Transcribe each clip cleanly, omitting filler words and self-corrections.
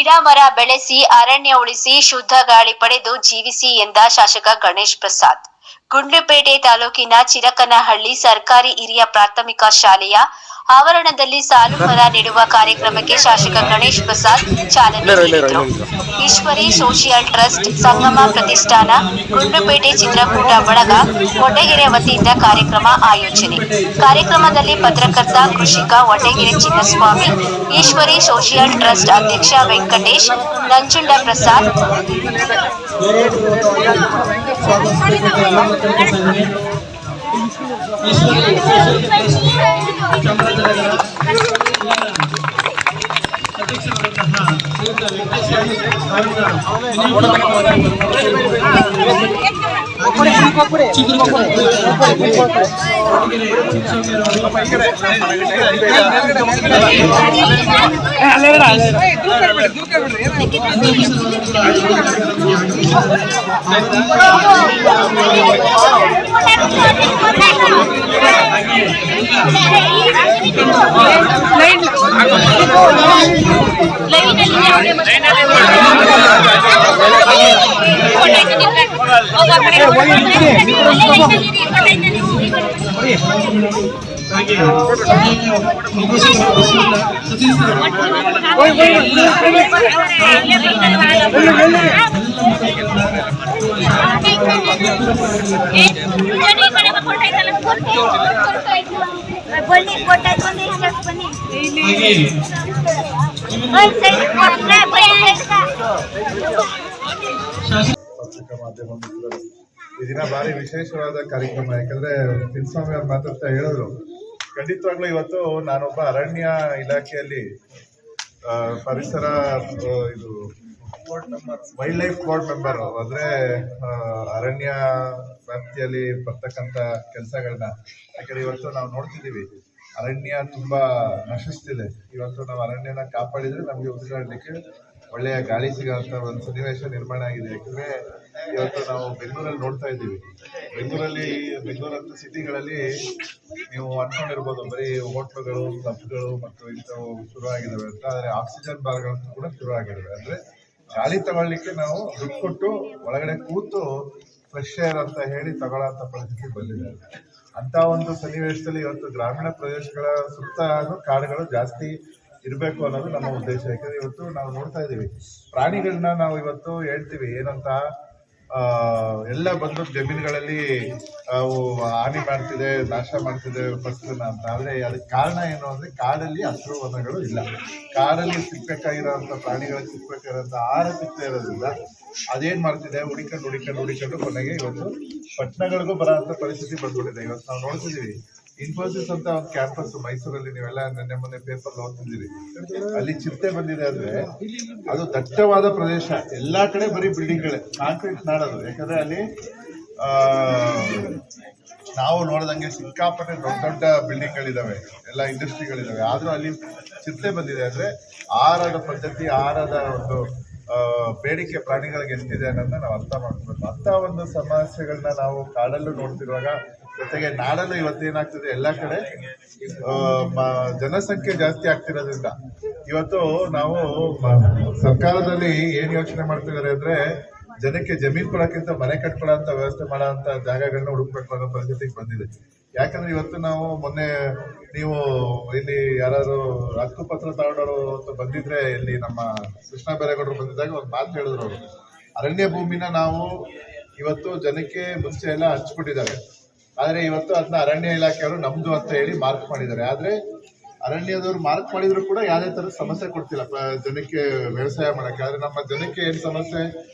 ಗಿಡ ಮರ ಬೆಳೆಸಿ ಅರಣ್ಯ ಉಳಿಸಿ ಶುದ್ಧ ಗಾಳಿ ಪಡೆದು ಜೀವಿಸಿ ಎಂದ ಶಾಸಕ ಗಣೇಶ್ ಪ್ರಸಾದ್. ಗುಂಡ್ಲುಪೇಟೆ ತಾಲೂಕಿನ ಚಿರಕನಹಳ್ಳಿ ಸರ್ಕಾರಿ ಹಿರಿಯ ಪ್ರಾಥಮಿಕ ಶಾಲೆಯ ಆವರಣದಲ್ಲಿ ಸಾಲು ಮರ ನೆಡುವ ಕಾರ್ಯಕ್ರಮಕ್ಕೆ ಶಾಸಕ ಗಣೇಶ್ ಪ್ರಸಾದ್ ಚಾಲನೆ ನೀಡಿದರು. ಈಶ್ವರಿ ಸೋಷಿಯಲ್ ಟ್ರಸ್ಟ್, ಸಂಗಮ ಪ್ರತಿಷ್ಠಾನ, ಗುಂಡ್ಲುಪೇಟೆ ಚಿತ್ರಕೂಟ ಬಳಗ, ವಡ್ಡಗೆರೆ ವತಿಯಿಂದ ಕಾರ್ಯಕ್ರಮ ಆಯೋಜನೆ. ಕಾರ್ಯಕ್ರಮದಲ್ಲಿ ಪತ್ರಕರ್ತ, ಕೃಷಿಕ, ವಡ್ಡಗೆರೆ ಚಿನ್ನಸ್ವಾಮಿ, ಈಶ್ವರಿ ಸೋಷಿಯಲ್ ಟ್ರಸ್ಟ್ ಅಧ್ಯಕ್ಷ ವೆಂಕಟೇಶ್, ನಂಜುಂಡ ಪ್ರಸಾದ್, ಪತ್ರಿಕಾ ಮಾಧ್ಯಮ ಮಿತ್ರರು, ಈ ದಿನ ಭಾರಿ ವಿಶೇಷವಾದ ಕಾರ್ಯಕ್ರಮ. ಯಾಕಂದ್ರೆ ತಿನ್ಸ್ವಾಮಿ ಅವ್ರು ಮಾತಾಡ್ತಾ ಹೇಳಿದ್ರು, ಖಂಡಿತವಾಗ್ಲೂ ಇವತ್ತು ನಾನೊಬ್ಬ ಅರಣ್ಯ ಇಲಾಖೆಯಲ್ಲಿ ಪರಿಸರ ಇದು ವೈಲ್ಡ್ ಲೈಫ್ ಬೋರ್ಡ್ ಮೆಂಬರ್, ಅಂದ್ರೆ ಅರಣ್ಯ ವ್ಯಾಪ್ತಿಯಲ್ಲಿ ಬರ್ತಕ್ಕಂಥ ಕೆಲಸಗಳನ್ನ. ಯಾಕಂದ್ರೆ ಇವತ್ತು ನಾವು ನೋಡ್ತಿದ್ದೀವಿ, ಅರಣ್ಯ ತುಂಬಾ ನಶಿಸ್ತಿದೆ. ಇವತ್ತು ನಾವು ಅರಣ್ಯನ ಕಾಪಾಡಿದ್ರೆ ನಮಗೆ ಉಸಿರಾಡಲಿಕ್ಕೆ ಒಳ್ಳೆಯ ಗಾಳಿ ಸಿಗೋಂಥ ಒಂದು ಸನ್ನಿವೇಶ ನಿರ್ಮಾಣ ಆಗಿದೆ. ಯಾಕಂದ್ರೆ ಇವತ್ತು ನಾವು ಬೆಂಗಳೂರಲ್ಲಿ ನೋಡ್ತಾ ಇದ್ದೀವಿ, ಬೆಂಗಳೂರಂತ ಸಿಟಿಗಳಲ್ಲಿ ನೀವು ಅನ್ಕೊಂಡಿರ್ಬೋದು ಬರೀ ಹೋಟ್ಲುಗಳು, ಕ್ಲಬ್ಗಳು ಮತ್ತು ಇಂಥವು ಶುರು ಆಗಿದ್ದಾವೆ ಅಂತ. ಆದರೆ ಆಕ್ಸಿಜನ್ ಬಾರ್ಗಳಂತೂ ಕೂಡ ಶುರು ಆಗಿದ್ದಾವೆ. ಅಂದ್ರೆ ಗಾಳಿ ತಗೊಳ್ಳಿಕ್ಕೆ ನಾವು ದುಡ್ಡು ಕೊಟ್ಟು ಒಳಗಡೆ ಕೂತು ಫ್ರೆಶ್ ಏರ್ ಅಂತ ಹೇಳಿ ತಗೊಳ್ಳೋಂಥ ಪರಿಸ್ಥಿತಿ ಬಂದಿದೆ. ಅಂತ ಒಂದು ಸನ್ನಿವೇಶದಲ್ಲಿ ಇವತ್ತು ಗ್ರಾಮೀಣ ಪ್ರದೇಶಗಳ ಸುತ್ತ ಕಾಡುಗಳು ಜಾಸ್ತಿ ಇರಬೇಕು ಅನ್ನೋದು ನಮ್ಮ ಉದ್ದೇಶ. ಯಾಕಂದ್ರೆ ಇವತ್ತು ನಾವು ನೋಡ್ತಾ ಇದ್ದೀವಿ, ಪ್ರಾಣಿಗಳನ್ನ ನಾವು ಇವತ್ತು ಹೇಳ್ತೀವಿ ಏನಂತ, ಎಲ್ಲ ಬಂದು ಜಮೀನುಗಳಲ್ಲಿ ಅವು ಹಾನಿ ಮಾಡ್ತಿದೆ, ನಾಶ ಮಾಡ್ತಿದೆ ಫಸಲನ್ನ ಅಂತ. ಆದ್ರೆ ಅದಕ್ಕೆ ಕಾರಣ ಏನು ಅಂದ್ರೆ, ಕಾಡಲ್ಲಿ ಹಸಿರು ವನಗಳು ಇಲ್ಲ. ಕಾಡಲ್ಲಿ ಸಿಗ್ಬೇಕಾಗಿರೋಂಥ ಪ್ರಾಣಿಗಳಿಗೆ ಸಿಗ್ಬೇಕಾಗಿರೋಂಥ ಆಹಾರ ಸಿಗ್ತಾ ಇರೋದ್ರಿಂದ ಅದೇನ್ ಮಾಡ್ತಿದೆ, ಹುಡಿಕೊಂಡು ಕೊನೆಗೆ ಇವತ್ತು ಪಟ್ಟಣಗಳಿಗೂ ಬರೋಂಥ ಪರಿಸ್ಥಿತಿ ಬಂದ್ಬಿಟ್ಟಿದೆ. ಇವತ್ತು ನಾವು ನೋಡ್ತಿದ್ದೀವಿ, ಇನ್ಫೋಸಿಸ್ ಅಂತ ಒಂದು ಕ್ಯಾಂಪಸ್ ಮೈಸೂರಲ್ಲಿ, ನೀವೆಲ್ಲ ನಿನ್ನೆ ಮೊನ್ನೆ ಪೇಪರ್ ಓದ್ತಿದ್ದೀರಿ, ಅಲ್ಲಿ ಚಿರತೆ ಬಂದಿದೆ. ಅಂದ್ರೆ ಅದು ದಟ್ಟವಾದ ಪ್ರದೇಶ, ಎಲ್ಲಾ ಕಡೆ ಬರೀ ಬಿಲ್ಡಿಂಗ್ಗಳೇ, ಕಾಂಕ್ರೀಟ್ ನಾಡೋದು. ಯಾಕಂದ್ರೆ ಅಲ್ಲಿ ನಾವು ನೋಡಿದಂಗೆ ಸಿಕ್ಕಾಪಟ್ಟೆ ದೊಡ್ಡ ದೊಡ್ಡ ಬಿಲ್ಡಿಂಗ್ಗಳಿದಾವೆ, ಎಲ್ಲ ಇಂಡಸ್ಟ್ರಿಗಳಿದಾವೆ. ಆದ್ರೂ ಅಲ್ಲಿ ಚಿರತೆ ಬಂದಿದೆ. ಅಂದ್ರೆ ಆಹಾರದ ಪದ್ಧತಿ, ಆಹಾರದ ಒಂದು ಬೇಡಿಕೆ ಪ್ರಾಣಿಗಳಿಗೆ ಎಷ್ಟಿದೆ ಅನ್ನೋದನ್ನ ನಾವು ಅರ್ಥ ಮಾಡ್ಕೋಬೇಕು. ಅಂತ ಒಂದು ಸಮಸ್ಯೆಗಳನ್ನ ನಾವು ಕಾಡಲ್ಲೂ ನೋಡ್ತಿರುವಾಗ, ಜೊತೆಗೆ ನಾಡಲ್ಲೂ ಇವತ್ತೇನಾಗ್ತದೆ, ಎಲ್ಲ ಕಡೆ ಜನಸಂಖ್ಯೆ ಜಾಸ್ತಿ ಆಗ್ತಿರೋದ್ರಿಂದ ಇವತ್ತು ನಾವು ಸರ್ಕಾರದಲ್ಲಿ ಏನ್ ಯೋಚನೆ ಮಾಡ್ತಿದ್ದಾರೆ ಅಂದ್ರೆ, ಜನಕ್ಕೆ ಜಮೀನ್ ಕೊಡೋಕ್ಕಿಂತ ಮನೆ ಕಟ್ಕೊಳ್ಳೋಂಥ ವ್ಯವಸ್ಥೆ ಮಾಡೋಂಥ ಜಾಗಗಳನ್ನ ಹುಡುಕ್ಬೇಕು ಅನ್ನೋ ಪರಿಸ್ಥಿತಿಗೆ ಬಂದಿದೆ. ಯಾಕಂದ್ರೆ ಇವತ್ತು ನಾವು ಮೊನ್ನೆ, ನೀವು ಇಲ್ಲಿ ಯಾರು ಹಕ್ಕುಪತ್ರ ತಗೊಂಡವರು ಬಂದಿದ್ರೆ, ಇಲ್ಲಿ ನಮ್ಮ ಕೃಷ್ಣ ಬೈರೇಗೌಡರು ಬಂದಿದ್ದಾಗ ಒಂದು ಮಾತು ಹೇಳಿದ್ರು ಅವರು, ಅರಣ್ಯ ಭೂಮಿನ ನಾವು ಇವತ್ತು ಜನಕ್ಕೆ ಮುಂಚೆ ಎಲ್ಲ ಹಂಚ್ಬಿಟ್ಟಿದ್ದಾರೆ. ಆದ್ರೆ ಇವತ್ತು ಅದನ್ನ ಅರಣ್ಯ ಇಲಾಖೆಯವರು ನಮ್ದು ಅಂತ ಹೇಳಿ ಮಾರ್ಕ್ ಮಾಡಿದ್ದಾರೆ. ಆದ್ರೆ ಅರಣ್ಯದವ್ರು ಮಾರ್ಕ್ ಮಾಡಿದ್ರು ಕೂಡ ಯಾವುದೇ ತರ ಸಮಸ್ಯೆ ಕೊಡ್ತಿಲ್ಲ ಜನಕ್ಕೆ ವ್ಯವಸಾಯ ಮಾಡಕ್ಕೆ. ಆದ್ರೆ ನಮ್ಮ ಜನಕ್ಕೆ ಏನ್ ಸಮಸ್ಯೆ,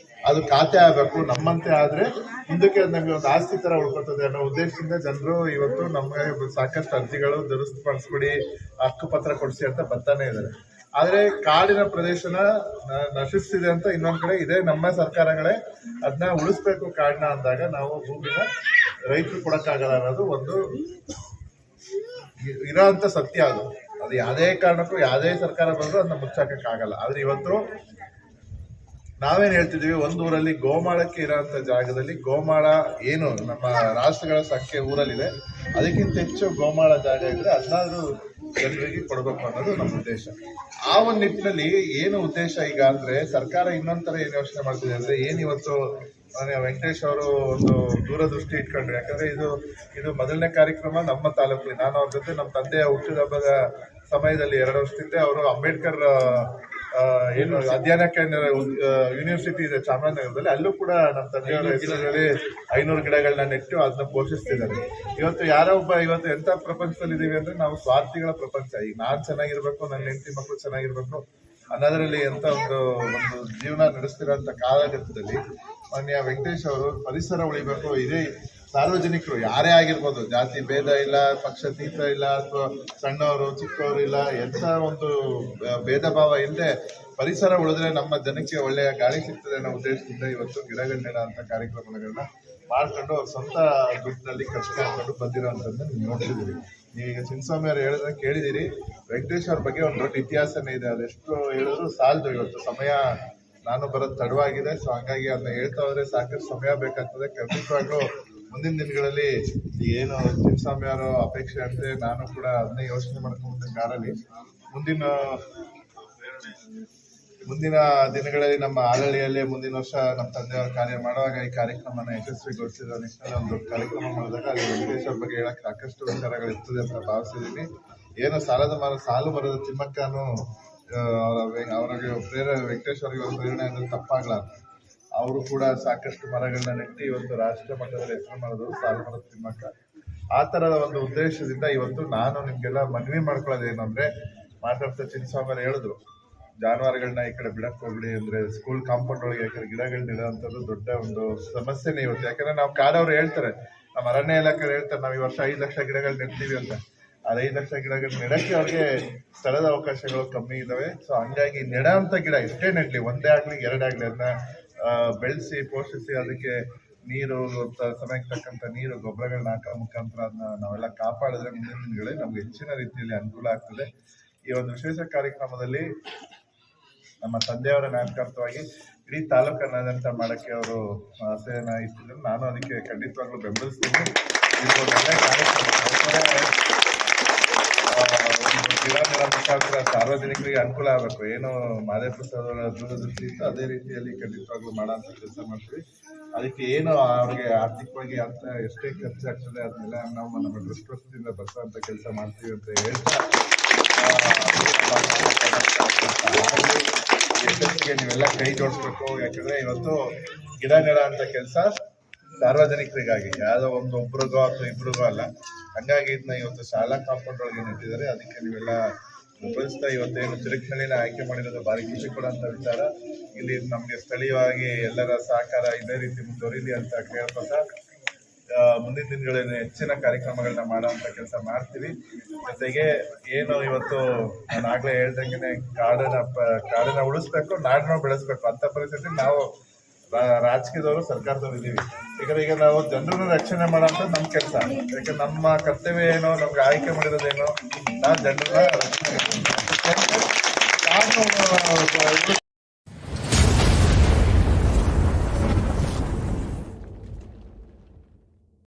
ಅದು ಖಾತೆ ಆಗಬೇಕು, ನಮ್ಮಂತೆ ಆದ್ರೆ ಹಿಂದಕ್ಕೆ ನಮಗೆ ಒಂದು ಆಸ್ತಿ ತರ ಉಳ್ಕೊತದೆ ಅನ್ನೋ ಉದ್ದೇಶದಿಂದ ಜನರು ಇವತ್ತು ನಮಗೆ ಸಾಕಷ್ಟು ಅರ್ಜಿಗಳು ದುರಸ್ತಿಪಡಿಸ್ಬಿಡಿ, ಹಕ್ಕುಪತ್ರ ಕೊಡಿಸಿ ಅಂತ ಬರ್ತಾನೆ ಇದ್ದಾರೆ. ಆದ್ರೆ ಕಾಡಿನ ಪ್ರದೇಶನ ನಶಿಸ್ತಿದೆ ಅಂತ ಇನ್ನೊಂದ್ ಕಡೆ ಇದೆ. ನಮ್ಮ ಸರ್ಕಾರಗಳೇ ಅದನ್ನ ಉಳಿಸ್ಬೇಕು ಕಾಡನ್ನ ಅಂದಾಗ ನಾವು ಭೂಮಿನ ರೈತರು ಕೊಡಕ್ಕಾಗಲ್ಲ ಅನ್ನೋದು ಒಂದು ಇರೋಂಥ ಸತ್ಯ. ಅದು ಯಾವುದೇ ಕಾರಣಕ್ಕೂ ಯಾವುದೇ ಸರ್ಕಾರ ಬಂದರೂ ಅದನ್ನ ಮುಚ್ಚಾಕಕ್ಕಾಗಲ್ಲ. ಆದ್ರೆ ಇವತ್ತು ನಾವೇನ್ ಹೇಳ್ತಿದೀವಿ, ಒಂದು ಊರಲ್ಲಿ ಗೋಮಾಳಕ್ಕೆ ಇರೋಂಥ ಜಾಗದಲ್ಲಿ ಗೋಮಾಳ ಏನು ನಮ್ಮ ರಾಷ್ಟ್ರಗಳ ಸಂಖ್ಯೆ ಊರಲ್ಲಿದೆ, ಅದಕ್ಕಿಂತ ಹೆಚ್ಚು ಗೋಮಾಳ ಜಾಗ ಇದ್ರೆ ಅದನ್ನಾದ್ರೂ ಜನರಿಗೆ ಕೊಡಬೇಕು ಅನ್ನೋದು ನಮ್ಮ ಉದ್ದೇಶ. ಆ ಒಂದು ನಿಟ್ಟಿನಲ್ಲಿ ಏನು ಉದ್ದೇಶ ಈಗ ಅಂದ್ರೆ ಸರ್ಕಾರ ಇನ್ನೊಂಥರ ಏನು ಯೋಚನೆ ಮಾಡ್ತಿದೆ ಅಂದ್ರೆ ಏನಿವತ್ತು ವೆಂಕಟೇಶ್ ಅವರು ಒಂದು ದೂರದೃಷ್ಟಿ ಇಟ್ಕೊಂಡ್ರು. ಯಾಕಂದ್ರೆ ಇದು ಮೊದಲನೇ ಕಾರ್ಯಕ್ರಮ ನಮ್ಮ ತಾಲೂಕಲ್ಲಿ. ನಾನು ಅವ್ರ ಜೊತೆ ನಮ್ಮ ತಂದೆಯ ಹುಟ್ಟಿದಬ್ಬದ ಸಮಯದಲ್ಲಿ 2 ವರ್ಷದಿಂದ ಅವರು ಅಂಬೇಡ್ಕರ್ ಏನು ಅಧ್ಯಯನ ಕೇಂದ್ರ ಯೂನಿವರ್ಸಿಟಿ ಇದೆ ಚಾಮರಾಜನಗರದಲ್ಲಿ, ಅಲ್ಲೂ ಕೂಡ ನಮ್ಮ ತಂದೆಯವರ ಹೆಸರಲ್ಲಿ 500 ಗಿಡಗಳನ್ನ ನೆಟ್ಟು ಅದನ್ನ ಪೋಷಿಸ್ತಿದ್ದಾರೆ. ಇವತ್ತು ಯಾರೋ ಒಬ್ಬ ಇವತ್ತು ಎಂತ ಪ್ರಪಂಚದಲ್ಲಿ ಇದೀವಿ ಅಂದ್ರೆ ನಾವು ಸ್ವಾರ್ಥಿಗಳ ಪ್ರಪಂಚ. ಈಗ ನಾನ್ ಚೆನ್ನಾಗಿರ್ಬೇಕು, ನನ್ನ ಹೆಂಡತಿ ಮಕ್ಕಳು ಚೆನ್ನಾಗಿರ್ಬೇಕು ಅನ್ನೋದ್ರಲ್ಲಿ ಎಂತ ಒಂದು ಜೀವನ ನಡೆಸ್ತಿರೋಂಥ ಕಾಲಘಟ್ಟದಲ್ಲಿ ಮಾನ್ಯ ವೆಂಕಟೇಶ್ ಅವರು ಪರಿಸರ ಉಳಿಬೇಕು, ಇದೇ ಸಾರ್ವಜನಿಕರು ಯಾರೇ ಆಗಿರ್ಬೋದು, ಜಾತಿ ಭೇದ ಇಲ್ಲ, ಪಕ್ಷಾತೀತ ಇಲ್ಲ, ಅಥವಾ ಸಣ್ಣವರು ಚಿಕ್ಕವರು ಇಲ್ಲ, ಎಂಥ ಒಂದು ಭೇದ ಭಾವ ಇಲ್ಲದೆ ಪರಿಸರ ಉಳಿದ್ರೆ ನಮ್ಮ ಜನಕ್ಕೆ ಒಳ್ಳೆಯ ಗಾಳಿ ಸಿಗ್ತದೆ ಅನ್ನೋ ಉದ್ದೇಶದಿಂದ ಇವತ್ತು ಗಿಡಗಳ ನೆಡ ಅಂತ ಕಾರ್ಯಕ್ರಮಗಳನ್ನ ಮಾಡ್ಕೊಂಡು ಅವ್ರ ಸ್ವಂತ ದುಡ್ಡಿನಲ್ಲಿ ಖರ್ಚು ಮಾಡ್ಕೊಂಡು ಬಂದಿರೋಂಥದ್ದನ್ನ ನೀವು ನೋಡ್ತಿದ್ದೀರಿ. ನೀವೀಗ ಚಿನ್ನಸ್ವಾಮಿ ಅವ್ರು ಹೇಳಿದ್ರೆ ಕೇಳಿದಿರಿ. ವೆಂಕಟೇಶ್ ಅವ್ರ ಬಗ್ಗೆ ಒಂದು ದೊಡ್ಡ ಇತಿಹಾಸನೇ ಇದೆ, ಅದೆಷ್ಟು ಹೇಳಿದ್ರು ಸಾಲದು. ಇವತ್ತು ಸಮಯ ನಾನು ಬರೋದು ತಡವಾಗಿದೆ, ಸೊ ಹಂಗಾಗಿ ಅದನ್ನ ಹೇಳ್ತಾ ಹೋದ್ರೆ ಸಾಕಷ್ಟು ಸಮಯ ಬೇಕಾಗ್ತದೆ. ಖಂಡಿತವಾಗ್ಲೂ ಮುಂದಿನ ದಿನಗಳಲ್ಲಿ ಏನು ಚಿನ್ನಸ್ವಾಮಿ ಅವರ ಅಪೇಕ್ಷೆ ಅಂದ್ರೆ ನಾನು ಕೂಡ ಅದನ್ನೇ ಯೋಚನೆ ಮಾಡ್ಕೊಂಡು ಕಾರಲ್ಲಿ ಮುಂದಿನ ದಿನಗಳಲ್ಲಿ ನಮ್ಮ ಆಳಳಿಯಲ್ಲಿ ಮುಂದಿನ ವರ್ಷ ನಮ್ಮ ತಂದೆಯವರ ಕಾರ್ಯ ಮಾಡುವಾಗ ಈ ಕಾರ್ಯಕ್ರಮನ ಯಶಸ್ವಿಗೊಳಿಸಿದ ನಿಟ್ಟಿನಲ್ಲಿ ಒಂದು ದೊಡ್ಡ ಕಾರ್ಯಕ್ರಮ ಮಾಡಿದಾಗ ಅಲ್ಲಿ ವೆಂಕಟೇಶ್ ಅವ್ರ ಬಗ್ಗೆ ಹೇಳಕ್ ಸಾಕಷ್ಟು ವಿಚಾರಗಳು ಇರ್ತದೆ ಅಂತ ಭಾವಿಸಿದ್ದೀನಿ. ಏನು ಸಾಲು ಮರದ ತಿಮ್ಮಕ್ಕನು ಅವರಿಗೆ ವೆಂಕಟೇಶ್ ಅವರಿಗೆ ಒಂದು ಪ್ರೇರಣೆ ಅಂದ್ರೆ ತಪ್ಪಾಗ್ಲಾರ್ದು. ಅವರು ಕೂಡ ಸಾಕಷ್ಟು ಮರಗಳನ್ನ ನೆಟ್ಟಿ ಇವತ್ತು ರಾಷ್ಟ್ರ ಮಟ್ಟದಲ್ಲಿ ಹೆಸರು ಮಾಡಿದ್ರು ಸಾಲು ಮರದ ತಿಮ್ಮಕ್ಕ. ಆ ತರದ ಒಂದು ಉದ್ದೇಶದಿಂದ ಇವತ್ತು ನಾನು ನಿಮ್ಗೆಲ್ಲ ಮನವಿ ಮಾಡ್ಕೊಳ್ಳೋದು ಏನು ಅಂದ್ರೆ, ಮಾತಾಡ್ತಾ ಚಿನ್ನಸ್ವಾಮಿ ಹೇಳಿದ್ರು ಜಾನುವಾರುಗಳನ್ನ ಈ ಕಡೆ ಬಿಡಕ್ ಹೋಗ್ಲಿ ಅಂದ್ರೆ ಸ್ಕೂಲ್ ಕಾಂಪೌಂಡ್ ಒಳಗೆ ಯಾಕಂದ್ರೆ ಗಿಡಗಳನ್ನ ಇಡೋಂಥದ್ದು ದೊಡ್ಡ ಒಂದು ಸಮಸ್ಯೆನೇ ಇವತ್ತು. ಯಾಕಂದ್ರೆ ನಾವು ಕಾಡವ್ರು ಹೇಳ್ತಾರೆ, ನಮ್ಮ ಅರಣ್ಯ ಇಲಾಖೆ ಹೇಳ್ತಾರೆ ನಾವು ಈ ವರ್ಷ 5 ಲಕ್ಷ ಗಿಡಗಳು ನೆಡ್ತೀವಿ ಅಂತ. ಆ 5 ಲಕ್ಷ ಗಿಡಗಳು ನೆಡಕ್ಕೆ ಅವ್ರಿಗೆ ಸ್ಥಳದ ಅವಕಾಶಗಳು ಕಮ್ಮಿ ಇದಾವೆ. ಸೊ ಹಂಗಾಗಿ ನೆಡೋಂಥ ಗಿಡ ಎಷ್ಟೇ ನೆಡ್ಲಿ, 1 ಆಗ್ಲಿ 2 ಆಗ್ಲಿ, ಅದನ್ನ ಬೆಳೆಸಿ ಪೋಷಿಸಿ ಅದಕ್ಕೆ ನೀರು ಸಮಯಕ್ಕೆ ತಕ್ಕಂಥ ನೀರು ಗೊಬ್ಬರಗಳನ್ನ ಹಾಕೋ ಮುಖಾಂತರ ಅದನ್ನ ನಾವೆಲ್ಲ ಕಾಪಾಡಿದ್ರೆ ಮುಂದಿನ ದಿನಗಳಲ್ಲಿ ನಮ್ಗೆ ಹೆಚ್ಚಿನ ರೀತಿಯಲ್ಲಿ ಅನುಕೂಲ ಆಗ್ತದೆ. ಈ ಒಂದು ವಿಶೇಷ ಕಾರ್ಯಕ್ರಮದಲ್ಲಿ ನಮ್ಮ ತಂದೆಯವರ ಜ್ಞಾಪಕಾರ್ಥವಾಗಿ ಇಡೀ ತಾಲೂಕನ್ನಾದ್ಯಂತ ಮಾಡಕ್ಕೆ ಅವರು ಆಸೆಯನ್ನ ಇಟ್ಟಿದ್ರು. ನಾನು ಅದಕ್ಕೆ ಖಂಡಿತವಾಗ್ಲೂ ಬೆಂಬಲಿಸ್ತೀನಿ. ಇದು ಒಳ್ಳೆ ಕಾರ್ಯಕ್ರಮ. ಗಿಡ ನೆಡೋ ಮುಖಾಂತರ ಸಾರ್ವಜನಿಕರಿಗೆ ಅನುಕೂಲ ಆಗಬೇಕು. ಏನು ಮಾದೇವ ಪ್ರಸಾದ್ ಅವರ ದೂರದೃಷ್ಟಿ ಇತ್ತು ಅದೇ ರೀತಿಯಲ್ಲಿ ಖಂಡಿತವಾಗ್ಲೂ ಮಾಡೋ ಅಂತ ಕೆಲಸ ಮಾಡ್ತೀವಿ. ಅದಕ್ಕೆ ಏನು ಅವ್ರಿಗೆ ಆರ್ಥಿಕವಾಗಿ ಅಂತ ಎಷ್ಟೇ ಖರ್ಚಾಗ್ತದೆ ಅದನ್ನೆಲ್ಲ ನಾವು ನಮ್ಮ ಟ್ರಸ್ಟಿಂದ ಬರ್ಸೋಂಥ ಕೆಲಸ ಮಾಡ್ತೀವಿ ಅಂತ ಹೇಳ್ತಾ ಯಶಸ್ಸಿಗೆ ನೀವೆಲ್ಲ ಕೈ ಜೋಡಿಸ್ಬೇಕು. ಯಾಕಂದ್ರೆ ಇವತ್ತು ಗಿಡ ನೆಡ ಅಂತ ಕೆಲಸ ಸಾರ್ವಜನಿಕರಿಗಾಗಿ, ಯಾವುದೋ ಒಬ್ರಿಗೋ ಅಥವಾ ಇಬ್ರಿಗೋ ಅಲ್ಲ. ಹಂಗಾಗಿ ಇದನ್ನ ಇವತ್ತು ಶಾಲಾ ಕಾಂಪೌಂಡ್ ಒಳಗೆ ನೆಟ್ಟಿದ್ದಾರೆ. ಅದಕ್ಕೆ ನೀವೆಲ್ಲ ಬೆಂಬಲಿಸ್ತಾ ಇವತ್ತೇನು ತಿರುಗಿನಲ್ಲಿನ ಆಯ್ಕೆ ಮಾಡಿರೋದು ಭಾರಿ ಖುಷಿ ಕೊಡುವಂಥ ವಿಚಾರ. ಇಲ್ಲಿ ನಮಗೆ ಸ್ಥಳೀಯವಾಗಿ ಎಲ್ಲರ ಸಹಕಾರ ಇದೇ ರೀತಿ ಮುಂದುವರಿಲಿ ಅಂತ ಕೇಳ್ಕೊತಾ ಮುಂದಿನ ದಿನಗಳಲ್ಲಿ ಹೆಚ್ಚಿನ ಕಾರ್ಯಕ್ರಮಗಳನ್ನ ಮಾಡುವಂಥ ಕೆಲಸ ಮಾಡ್ತೀವಿ. ಜೊತೆಗೆ ಏನು ಇವತ್ತು ನಾನು ಆಗ್ಲೇ ಹೇಳ್ದಂಗೆ ಕಾಡನ್ನ ಉಳಿಸ್ಬೇಕು, ನಾಡನ್ನ ಬೆಳೆಸ್ಬೇಕು ಅಂತ ಪರಿಸ್ಥಿತಿ ನಾವು ರಾಜಕೀಯದವರು ಸರ್ಕಾರದವ್ರು ಇದ್ದೀವಿ. ಯಾಕಂದ್ರೆ ಈಗ ನಾವು ಜನರನ್ನ ರಕ್ಷಣೆ ಮಾಡೋಂಥ ನಮ್ಮ ಕೆಲಸ. ಯಾಕಂದ್ರೆ ನಮ್ಮ ಕರ್ತವ್ಯ ಏನೋ, ನಮ್ಗೆ ಆಯ್ಕೆ ಮಾಡಿರೋದೇನೋ, ನಾವು ಜನರನ್ನ ರಕ್ಷಣೆ